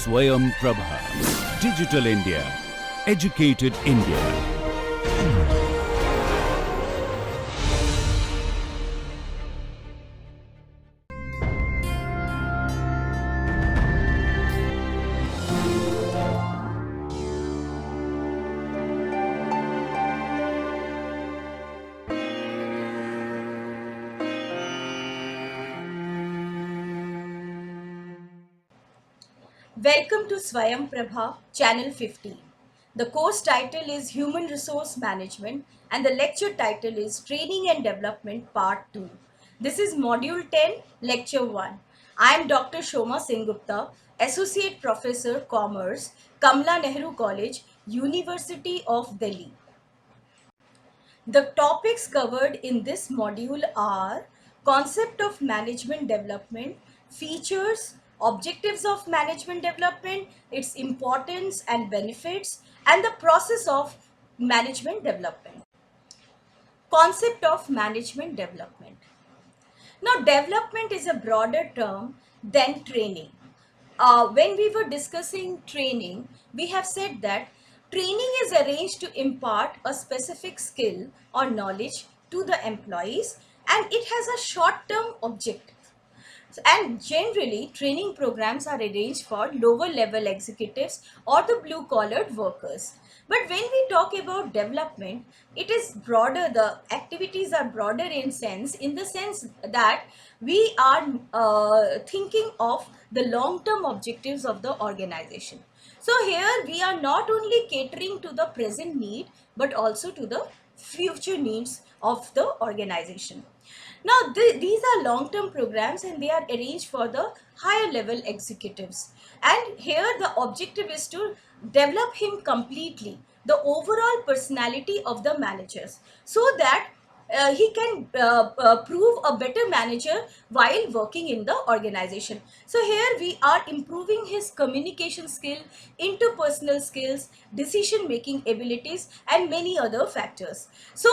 Swayam Prabha. Digital India. Educated India. Welcome to Swayam Prabha, Channel 15. The course title is Human Resource Management and the lecture title is Training and Development Part 2. This is Module 10, Lecture 1. I am Dr. Shoma Sengupta, Associate Professor, Commerce, Kamla Nehru College, University of Delhi. The topics covered in this module are concept of management development, features, objectives of management development, its importance and benefits, and the process of management development. Concept of management development. Now, development is a broader term than training. When we were discussing training, we have said that training is arranged to impart a specific skill or knowledge to the employees and it has a short-term objective. And generally, training programs are arranged for lower level executives or the blue collared workers. But when we talk about development, it is broader. The activities are broader in the sense that we are thinking of the long-term objectives of the organization. So here we are not only catering to the present need, but also to the future needs of the organization. Now, these are long-term programs and they are arranged for the higher level executives. And here the objective is to develop him completely, the overall personality of the managers, so that he can prove a better manager while working in the organization. So here we are improving his communication skill, interpersonal skills, decision making abilities and many other factors. So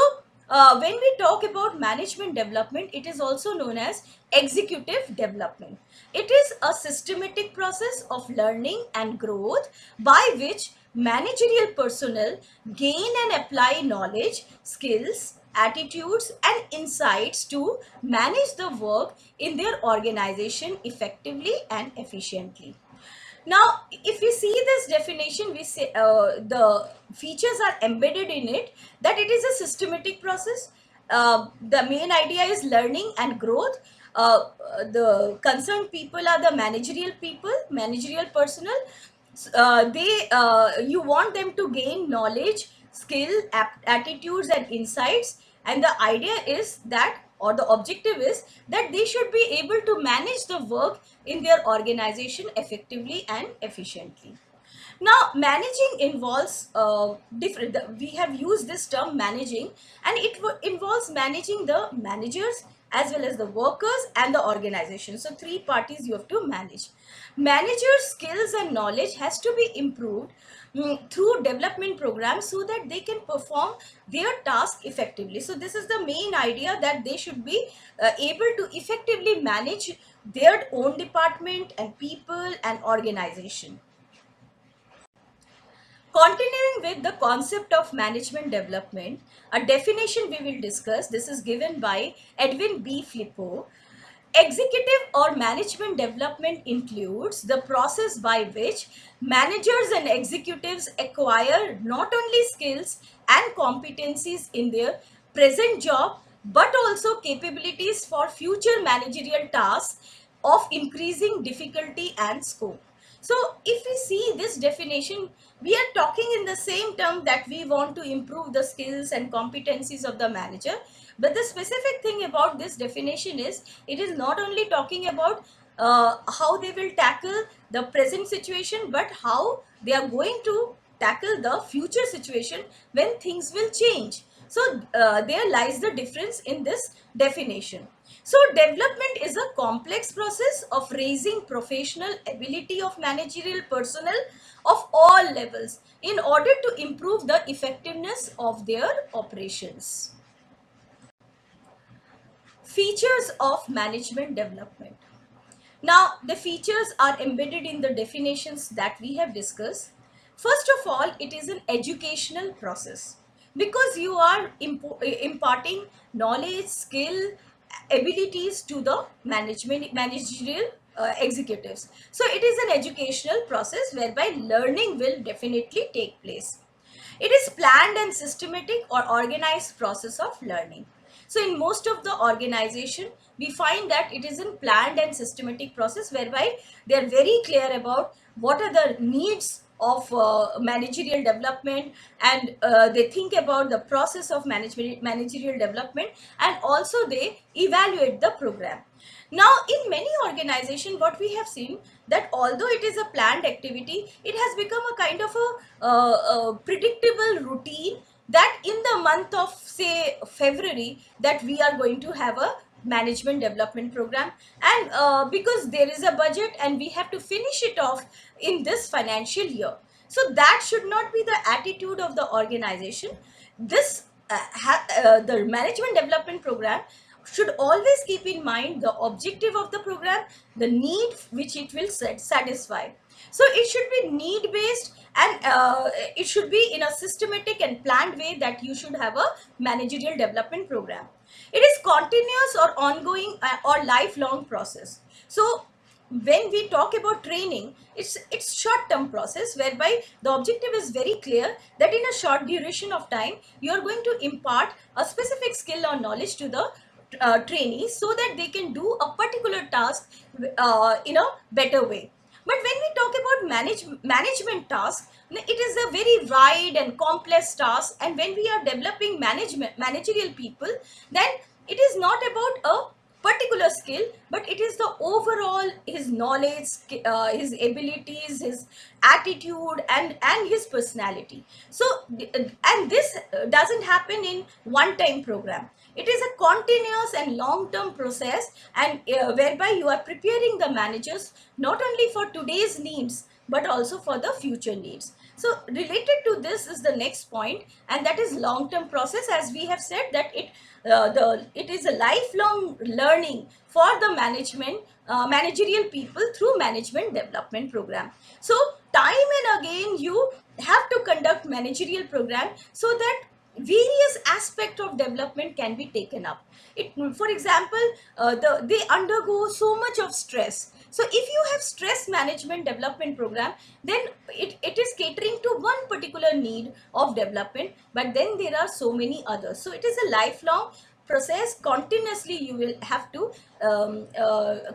when we talk about management development, it is also known as executive development. It is a systematic process of learning and growth by which managerial personnel gain and apply knowledge, skills, attitudes and insights to manage the work in their organization effectively and efficiently. Now, if we see this definition, we say the features are embedded in it, that it is a systematic process. The main idea is learning and growth. The concerned people are the managerial people, managerial personnel. You want them to gain knowledge, skill, attitudes and insights, and the idea is that, or the objective is that they should be able to manage the work in their organization effectively and efficiently. Now, managing involves different. We have used this term managing, and it involves managing the managers as well as the workers and the organization. So, three parties you have to manage. Managers' skills and knowledge has to be improved through development programs so that they can perform their task effectively. So, this is the main idea, that they should be able to effectively manage their own department and people and organization. Continuing with the concept of management development, a definition we will discuss. This is given by Edwin B. Flippo. Executive or management development includes the process by which managers and executives acquire not only skills and competencies in their present job, but also capabilities for future managerial tasks of increasing difficulty and scope. So if we see this definition, we are talking in the same term that we want to improve the skills and competencies of the manager. But the specific thing about this definition is, it is not only talking about how they will tackle the present situation, but how they are going to tackle the future situation when things will change. So there lies the difference in this definition. So development is a complex process of raising professional ability of managerial personnel of all levels in order to improve the effectiveness of their operations. Features of management development. Now, the features are embedded in the definitions that we have discussed. First of all, it is an educational process because you are imparting knowledge, skill, abilities to the managerial executives. So, it is an educational process whereby learning will definitely take place. It is planned and systematic or organized process of learning. So in most of the organization, we find that it is a planned and systematic process whereby they are very clear about what are the needs of managerial development, and they think about the process of managerial development, and also they evaluate the program. Now, in many organizations, what we have seen that although it is a planned activity, it has become a kind of a predictable routine that in the month of say February that we are going to have a management development program, and because there is a budget and we have to finish it off in this financial year. So that should not be the attitude of the organization. This the management development program should always keep in mind the objective of the program, the need which it will satisfy. So it should be need based, and it should be in a systematic and planned way that you should have a managerial development program. It is continuous or ongoing or lifelong process. So when we talk about training, it's short term process whereby the objective is very clear that in a short duration of time you are going to impart a specific skill or knowledge to the trainees so that they can do a particular task in a better way. But when we talk about management task, it is a very wide and complex task, and when we are developing managerial people, then it is not about a particular skill, but it is the overall his knowledge, his abilities, his attitude, and his personality. So and this doesn't happen in one time program. It is a continuous and long term process, and whereby you are preparing the managers not only for today's needs but also for the future needs. So related to this is the next point, and that is long term process. As we have said that it is a lifelong learning for the managerial people through management development program. So time and again you have to conduct managerial program so that various aspect of development can be taken up. It, for example, they undergo so much of stress. So if you have stress management development program, then it is catering to one particular need of development, but then there are so many others. So it is a lifelong process. Continuously you will have to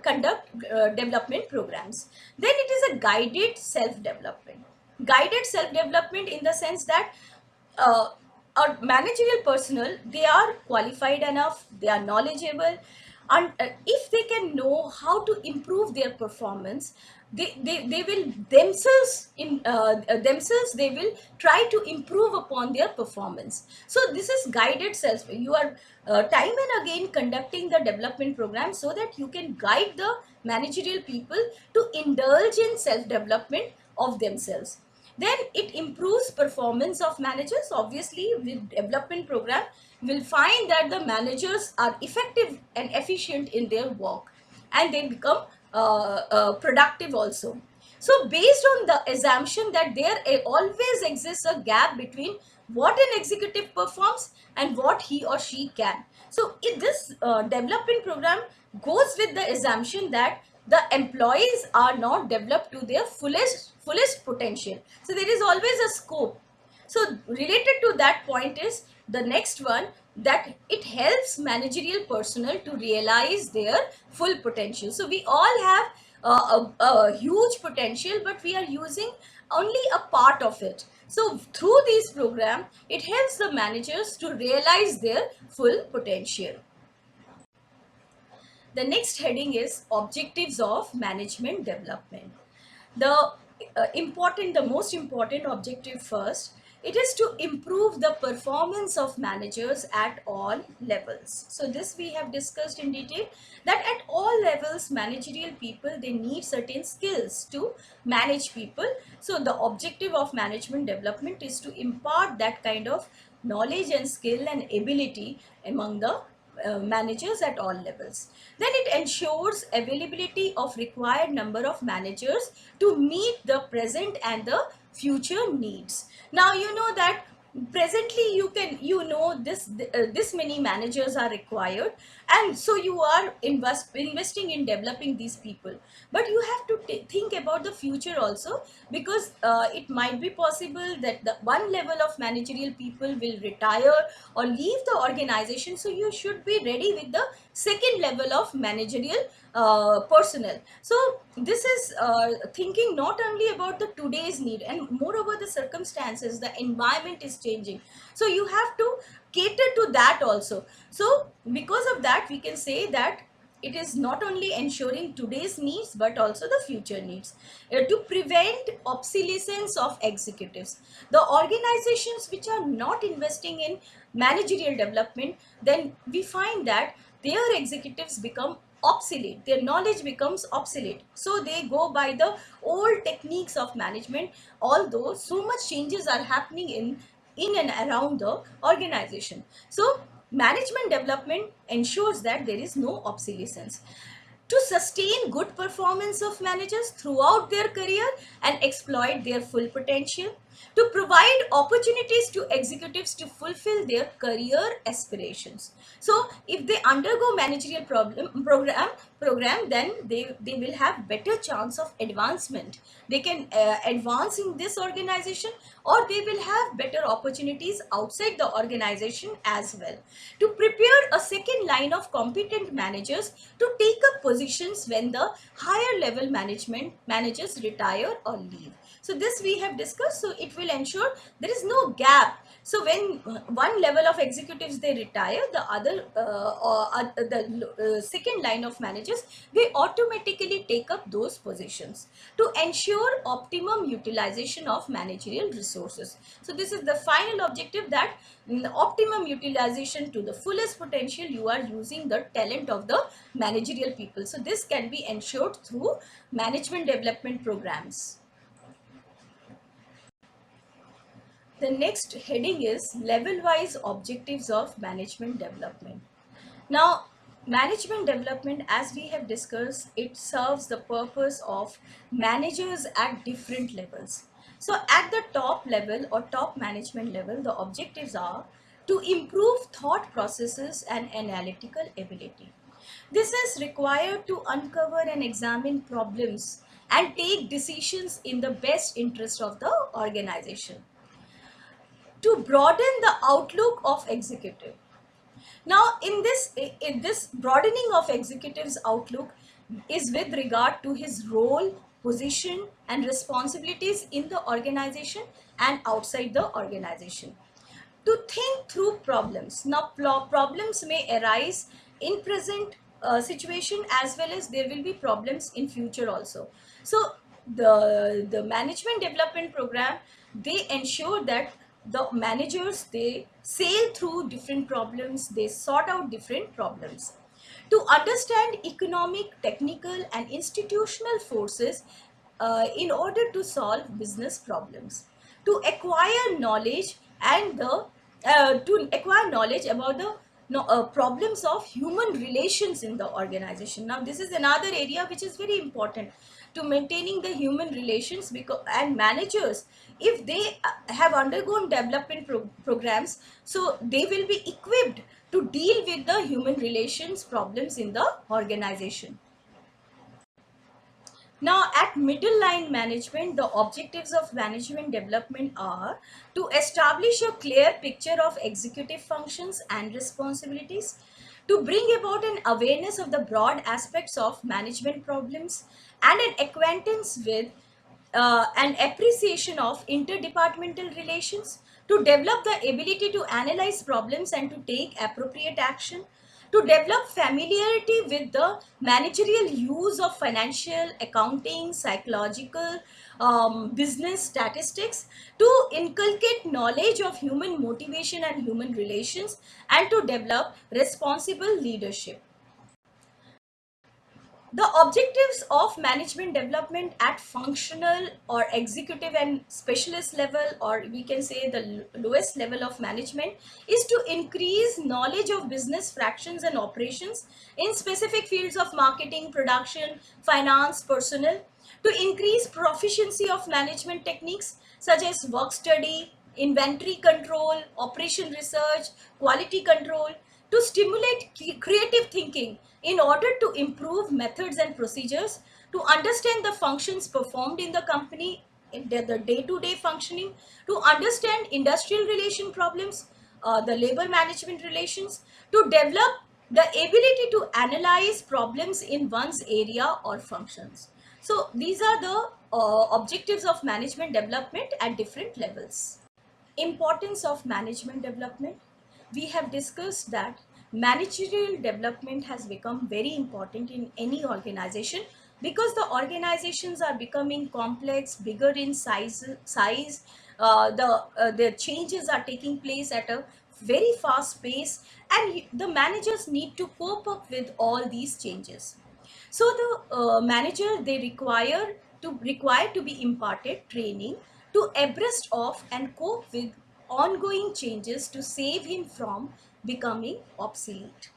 conduct development programs. Then it is a guided self development. Guided self development in the sense that uh, our managerial personnel, they are qualified enough, they are knowledgeable, and if they can know how to improve their performance, they will themselves themselves they will try to improve upon their performance. So this is guided self. You are time and again conducting the development program so that you can guide the managerial people to indulge in self development of themselves. Then it improves performance of managers. Obviously with development program we'll find that the managers are effective and efficient in their work, and they become productive also. So based on the assumption that there always exists a gap between what an executive performs and what he or she can. So if this development program goes with the assumption that the employees are not developed to their fullest potential. So there is always a scope. So related to that point is the next one, that it helps managerial personnel to realize their full potential. So we all have a huge potential, but we are using only a part of it. So through this program, it helps the managers to realize their full potential. The next heading is objectives of management development. The the most important objective first, it is to improve the performance of managers at all levels. So this we have discussed in detail, that at all levels managerial people, they need certain skills to manage people. So the objective of management development is to impart that kind of knowledge and skill and ability among the managers at all levels. Then it ensures availability of required number of managers to meet the present and the future needs. Now you know that presently this many managers are required, and so you are investing in developing these people, but you have to think about the future also, because it might be possible that the one level of managerial people will retire or leave the organization, so you should be ready with the second level of managerial personnel. So this is thinking not only about the today's need, and moreover the circumstances, the environment is changing, so you have to cater to that also. So because of that, we can say that it is not only ensuring today's needs but also the future needs. To prevent obsolescence of executives, the organizations which are not investing in managerial development, then we find that their executives become obsolete, their knowledge becomes obsolete, so they go by the old techniques of management, although so much changes are happening in and around the organization. So management development ensures that there is no obsolescence. To sustain good performance of managers throughout their career and exploit their full potential, to provide opportunities to executives to fulfill their career aspirations. So if they undergo managerial program, then they will have better chance of advancement. They can advance in this organization, or they will have better opportunities outside the organization as well. To prepare a second line of competent managers to take up positions when the higher level managers retire or leave. So this we have discussed, so it will ensure there is no gap. So when one level of executives they retire, the other the second line of managers, they automatically take up those positions to ensure optimum utilization of managerial resources. So this is the final objective, that optimum utilization to the fullest potential, you are using the talent of the managerial people. So this can be ensured through management development programs. The next heading is level-wise objectives of management development. Now, management development, as we have discussed, it serves the purpose of managers at different levels. So, at the top level or top management level, the objectives are to improve thought processes and analytical ability. This is required to uncover and examine problems and take decisions in the best interest of the organization. To broaden the outlook of executive. Now, in this broadening of executive's outlook is with regard to his role, position, and responsibilities in the organization and outside the organization. To think through problems. Now, problems may arise in present situation, as well as there will be problems in future also. So the management development program, they ensure that the managers, they sail through different problems, they sort out different problems. To understand economic, technical, and institutional forces in order to solve business problems. To acquire knowledge and the to acquire knowledge about the problems of human relations in the organization. Now this is another area which is very important to maintaining the human relations, because and managers, if they have undergone development programs, so they will be equipped to deal with the human relations problems in the organization. Now, at middle line management, the objectives of management development are to establish a clear picture of executive functions and responsibilities, to bring about an awareness of the broad aspects of management problems, and an acquaintance with an appreciation of interdepartmental relations, to develop the ability to analyze problems and to take appropriate action, to develop familiarity with the managerial use of financial, accounting, psychological, business statistics, to inculcate knowledge of human motivation and human relations, and to develop responsible leadership. The objectives of management development at functional or executive and specialist level, or we can say the lowest level of management, is to increase knowledge of business fractions and operations in specific fields of marketing, production, finance, personnel, to increase proficiency of management techniques such as work study, inventory control, operation research, quality control, to stimulate creative thinking in order to improve methods and procedures, to understand the functions performed in the company, in the day-to-day functioning, to understand industrial relation problems, the labor management relations, to develop the ability to analyze problems in one's area or functions. So these are the objectives of management development at different levels. Importance of management development. We have discussed that managerial development has become very important in any organization because the organizations are becoming complex, bigger in size. The changes are taking place at a very fast pace, and the managers need to cope up with all these changes. So the manager, they require to be imparted training to abreast of and cope with ongoing changes to save him from becoming obsolete.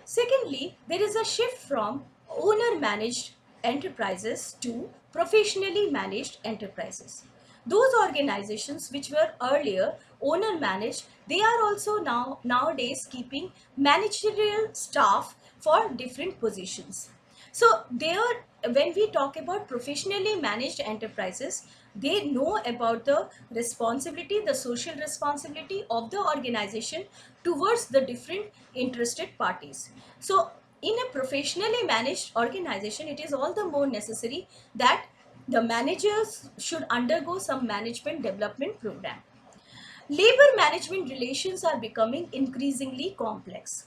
Secondly, there is a shift from owner managed enterprises to professionally managed enterprises. Those organizations which were earlier owner managed, they are also nowadays keeping managerial staff for different positions. So there, when we talk about professionally managed enterprises, they know about the responsibility, the social responsibility of the organization towards the different interested parties. So in a professionally managed organization, it is all the more necessary that the managers should undergo some management development program. Labor management relations are becoming increasingly complex.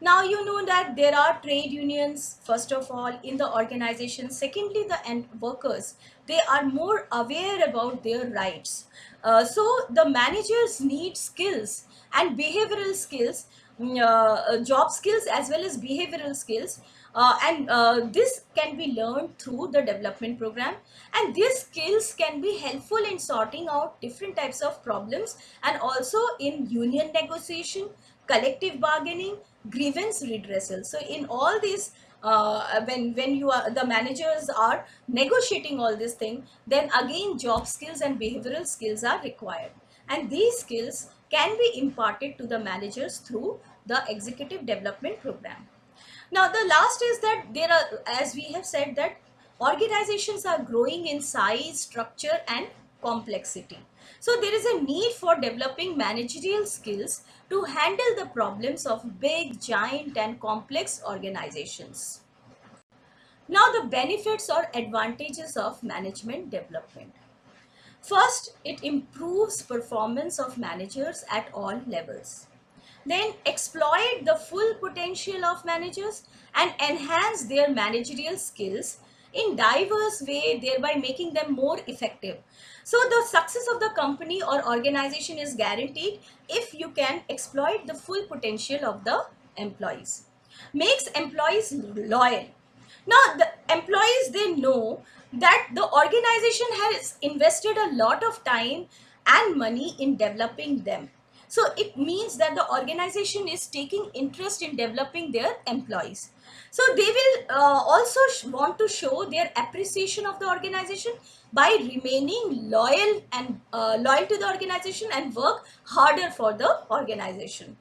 Now you know that there are trade unions, first of all, in the organization. Secondly, the end workers, they are more aware about their rights. So the managers need skills and behavioral skills, job skills as well as behavioral skills. And this can be learned through the development program, and these skills can be helpful in sorting out different types of problems, and also in union negotiation, collective bargaining, grievance redressal. So in all these, when you are the managers are negotiating all these things, then again job skills and behavioral skills are required, and these skills can be imparted to the managers through the executive development program. Now the last is that there are, as we have said, that organizations are growing in size, structure and complexity. So there is a need for developing managerial skills to handle the problems of big, giant and complex organizations. Now the benefits or advantages of management development. First, it improves performance of managers at all levels. Then exploit the full potential of managers and enhance their managerial skills in diverse way, thereby making them more effective. So the success of the company or organization is guaranteed if you can exploit the full potential of the employees. Makes employees loyal. Now the employees, they know that the organization has invested a lot of time and money in developing them. So it means that the organization is taking interest in developing their employees. So they will also want to show their appreciation of the organization by remaining loyal and loyal to the organization and work harder for the organization.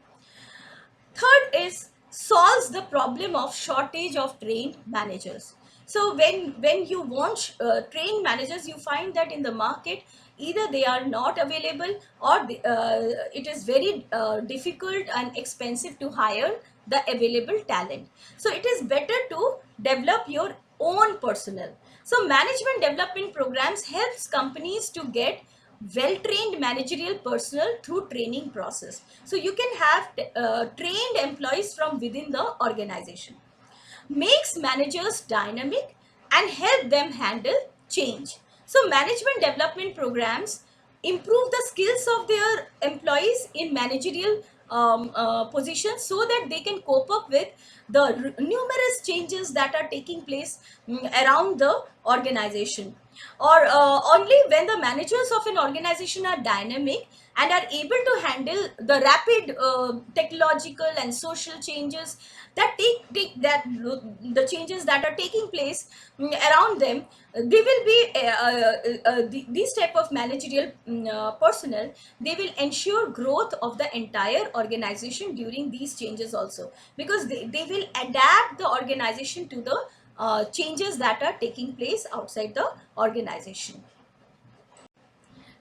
Third is solves the problem of shortage of trained managers. So when you want trained managers, you find that in the market either they are not available, or it is very difficult and expensive to hire the available talent. So it is better to develop your own personnel. So management development programs helps companies to get well trained managerial personnel through training process. So you can have trained employees from within the organization. Makes managers dynamic and help them handle change. So management development programs improve the skills of their employees in managerial positions so that they can cope up with the numerous changes that are taking place around the organization. Or only when the managers of an organization are dynamic and are able to handle the rapid technological and social changes that take that the changes that are taking place around them, they will be these type of managerial personnel, they will ensure growth of the entire organization during these changes also, because they will adapt the organization to the changes that are taking place outside the organization.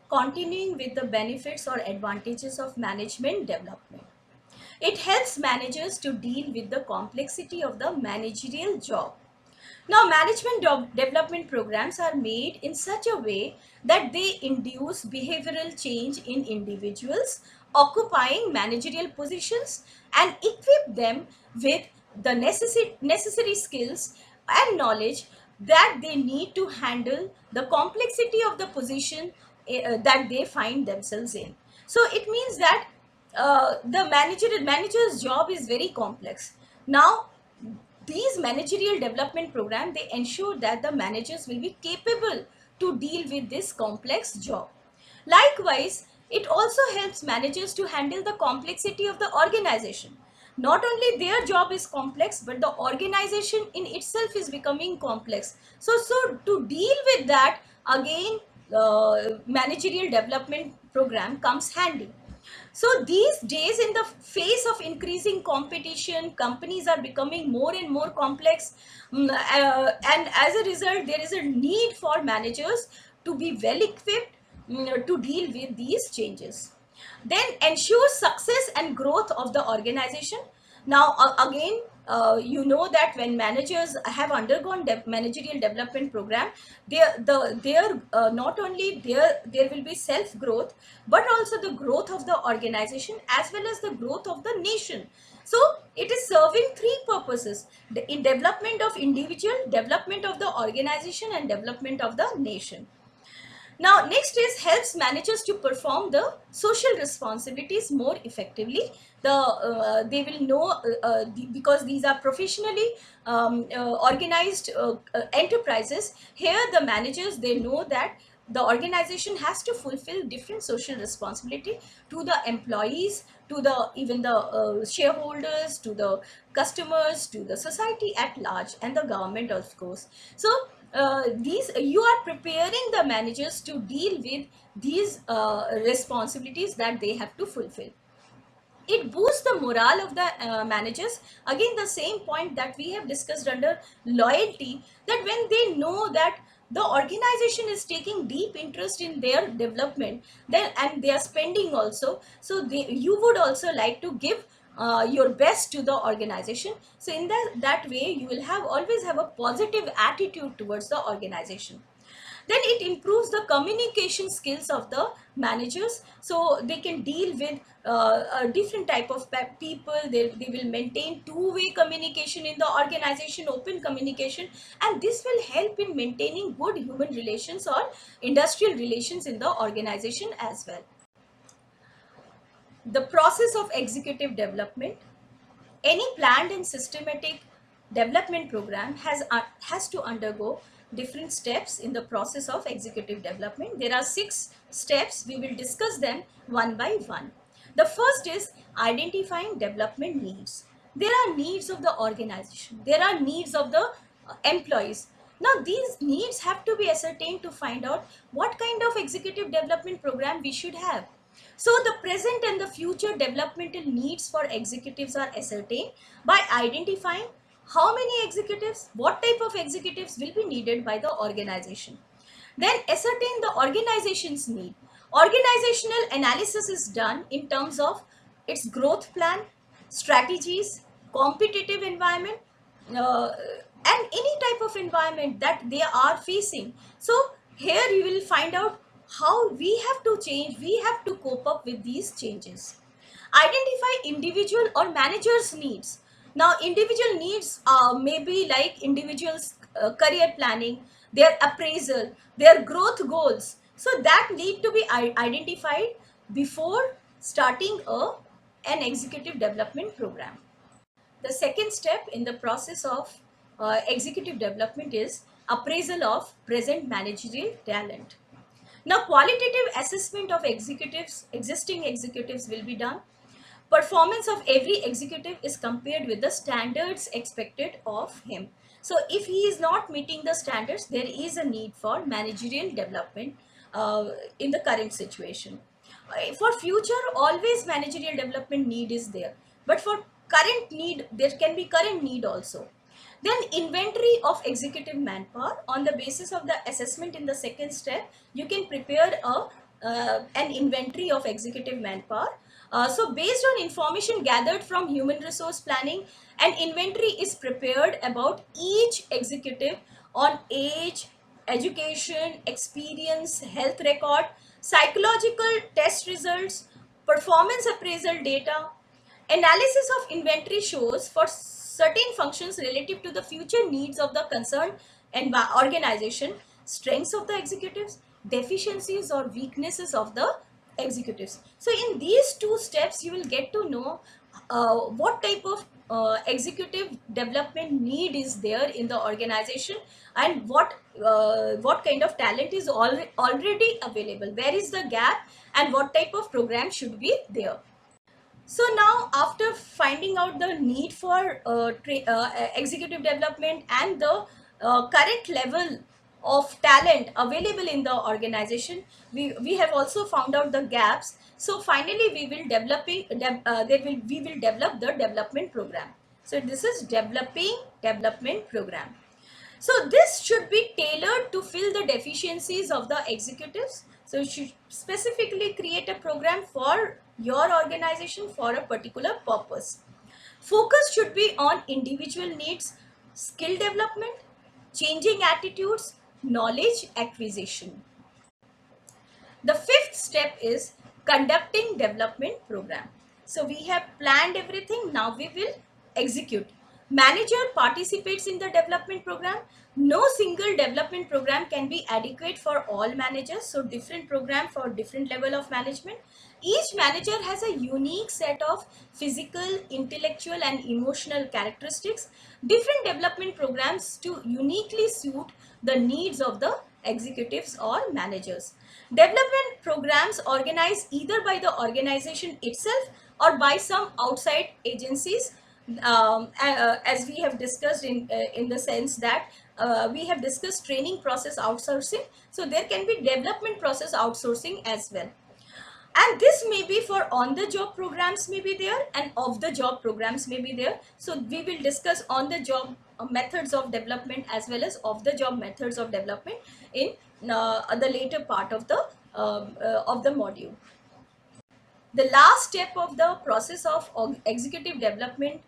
Continuing with the benefits or advantages of management development, it helps managers to deal with the complexity of the managerial job. Now, management development programs are made in such a way that they induce behavioral change in individuals occupying managerial positions and equip them with the necessary skills and knowledge that they need to handle the complexity of the position that they find themselves in. So it means that the manager's job is very complex. Now, these managerial development program, they ensure that the managers will be capable to deal with this complex job. Likewise, it also helps managers to handle the complexity of the organization. Not only their job is complex, but the organization in itself is becoming complex. So to deal with that, again, managerial development program comes handy. So these days, in the face of increasing competition, companies are becoming more and more complex, and as a result, there is a need for managers to be well equipped to deal with these changes. Then ensure success and growth of the organization. Now, again, you know that when managers have undergone managerial development program, their not only there will be self growth, but also the growth of the organization as well as the growth of the nation. So it is serving three purposes: in development of individual, development of the organization, and development of the nation. Now, next is helps managers to perform the social responsibilities more effectively. They will know, because these are professionally organized enterprises. Here, the managers, they know that the organization has to fulfill different social responsibility to the employees, to the even the shareholders, to the customers, to the society at large, and the government, of course. So these you are preparing the managers to deal with these responsibilities that they have to fulfill. It boosts the morale of the managers. Again, the same point that we have discussed under loyalty, that when they know that the organization is taking deep interest in their development, then and they are spending also, so you would also like to give your best to the organization. So in that way, you will have always have a positive attitude towards the organization. Then it improves the communication skills of the managers, so they can deal with a different type of people. They will maintain two-way communication in the organization, open communication, and this will help in maintaining good human relations or industrial relations in the organization as well. The process of executive development. Any planned and systematic development program has to undergo different steps in the process of executive development. There are 6 steps. We will discuss them one by one. The first is identifying development needs. There are needs of the organization. There are needs of the employees. Now, these needs have to be ascertained to find out what kind of executive development program we should have. So the present and the future developmental needs for executives are ascertained by identifying how many executives, what type of executives will be needed by the organization. Then ascertain the organization's need. Organizational analysis is done in terms of its growth plan, strategies, competitive environment, and any type of environment that they are facing. So here you will find out how we have to change, we have to cope up with these changes. Identify individual or managers needs. Now individual needs may be like individuals career planning, their appraisal, their growth goals, so that need to be identified before starting a an executive development program. The second step in the process of executive development is appraisal of present managerial talent. Now, qualitative assessment of existing executives will be done. Performance of every executive is compared with the standards expected of him. So if he is not meeting the standards, there is a need for managerial development in the current situation. For future, always managerial development need is there, but for current need, there can be current need also. Then inventory of executive manpower. On the basis of the assessment in the second step, you can prepare an inventory of executive manpower. So based on information gathered from human resource planning, an inventory is prepared about each executive on age, education, experience, health record, psychological test results, performance appraisal data. Analysis of inventory shows for certain functions relative to the future needs of the concerned organization, strengths of the executives, deficiencies or weaknesses of the executives. So in these two steps, you will get to know what type of executive development need is there in the organization, and what kind of talent is already available, where is the gap, and what type of program should be there. So now, after finding out the need for executive development and the current level of talent available in the organization, we have also found out the gaps. So finally, we will develop the development program. So this is developing development program. So this should be tailored to fill the deficiencies of the executives. So you should specifically create a program for your organization for a particular purpose. Focus should be on individual needs, skill development, changing attitudes, knowledge acquisition. The fifth step is conducting development program. So we have planned everything. Now we will execute. Manager participates in the development program. No single development program can be adequate for all managers. So different program for different level of management. Each manager has a unique set of physical, intellectual and emotional characteristics. Different development programs to uniquely suit the needs of the executives or managers. Development programs organized either by the organization itself or by some outside agencies, as we have discussed in the sense that we have discussed training process outsourcing. So there can be development process outsourcing as well. And this may be for on the job programs may be there, and off the job programs may be there. So we will discuss on the job methods of development as well as off the job methods of development in the later part of the module. The last step of the process of executive development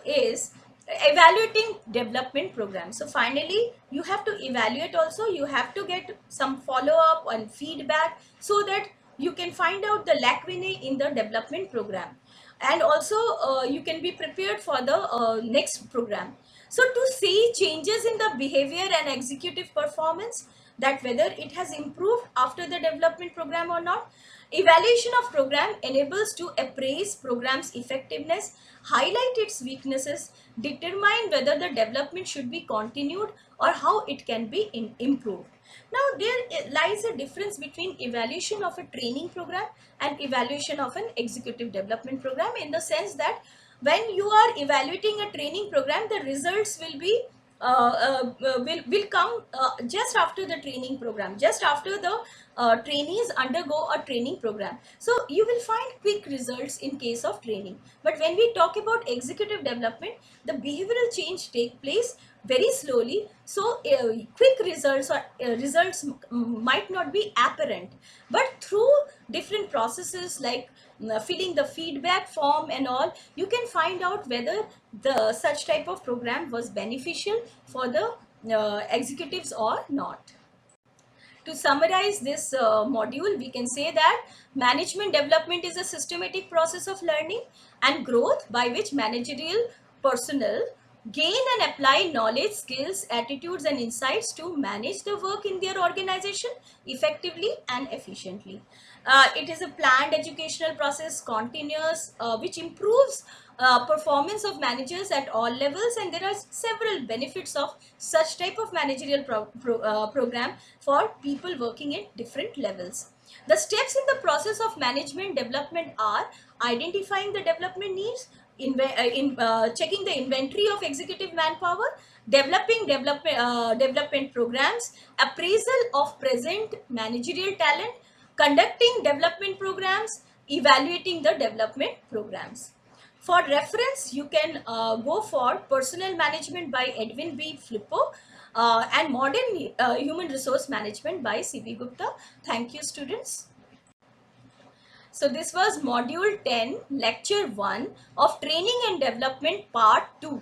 is evaluating development program. So finally, you have to evaluate also. You have to get some follow-up and feedback so that you can find out the lacunae in the development program, and also you can be prepared for the next program. So to see changes in the behavior and executive performance, that whether it has improved after the development program or not. Evaluation of program enables to appraise program's effectiveness, highlight its weaknesses, determine whether the development should be continued or how it can be improved. Now, there lies a difference between evaluation of a training program and evaluation of an executive development program, in the sense that when you are evaluating a training program, the results will be will come just after the training program, just after the trainees undergo a training program. So you will find quick results in case of training. But when we talk about executive development, the behavioral change take place very slowly. So quick results or results might not be apparent, but through different processes like filling the feedback form and all, you can find out whether the such type of program was beneficial for the executives or not. To summarize this module, we can say that management development is a systematic process of learning and growth by which managerial personnel gain and apply knowledge, skills, attitudes, and insights to manage the work in their organization effectively and efficiently. It is a planned educational process, continuous, which improves performance of managers at all levels, and there are several benefits of such type of managerial program for people working at different levels. The steps in the process of management development are identifying the development needs, checking the inventory of executive manpower, development programs, appraisal of present managerial talent, conducting development programs, evaluating the development programs. For reference, you can go for Personnel Management by Edwin B. Flippo and Modern Human Resource Management by C.B. Gupta. Thank you, students. So this was Module 10, Lecture 1 of Training and Development Part 2.